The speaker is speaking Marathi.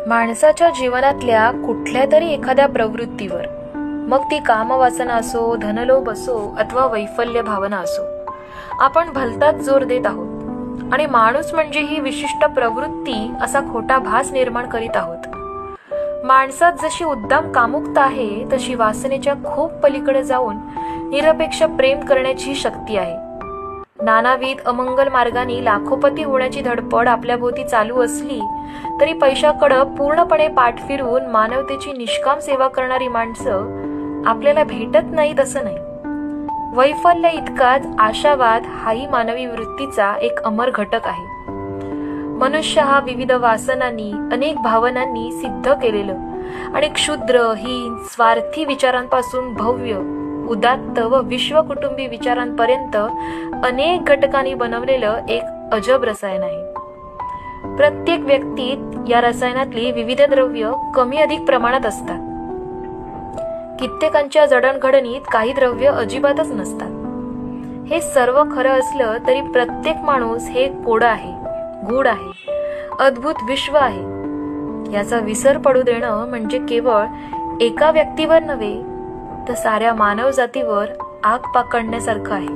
माणसाच्या जीवनातल्या कुठल्या तरी एखाद्या प्रवृत्तीवर, मग ती कामवासना असो, धनलोभ असो अथवा वैफल्य भावना असो, आपण भलताच जोर देत आहोत आणि माणूस म्हणजे ही विशिष्ट प्रवृत्ती असा खोटा भास निर्माण करीत आहोत. माणसात जशी उद्दाम कामुकता आहे तशी वासनेच्या खूप पलीकडे जाऊन निरपेक्ष प्रेम करण्याची शक्ती आहे. नानाविध अमंगल मार्गाने लाखोपती होण्याची धडपड आपल्या भोवती चालू असली तरी पैशाकडं पूर्णपणे पाठ फिरवून मानवतेची निष्काम सेवा करणारी माणसं आपल्याला भेटत नाहीत असं नाही. वैफल्य इतकाच आशावाद हाही मानवी वृत्तीचा एक अमर घटक आहे. मनुष्य हा विविध वासनांनी, अनेक भावनांनी सिद्ध केलेलं आणि क्षुद्र, हीन, स्वार्थी विचारांपासून भव्य, उदात्त व विश्वकुटुंबी विचारांपर्यंत अनेक घटकांनी बनवलेलं एक अजब रसायन आहे. प्रत्येक व्यक्तीत या रसायनातली विविध द्रव्य कमी अधिक प्रमाणात असतात. कित्येकांच्या जडणघडणीत काही द्रव्य अजिबातच नसतात. हे सर्व खरं असलं तरी प्रत्येक माणूस हे कोडं आहे, गूढ आहे, अद्भुत विश्व आहे. याचा विसर पडू देणं म्हणजे केवळ एका व्यक्तीवर नव्हे तर साऱ्या मानव जातीवर आग पाकडण्यासारखं आहे.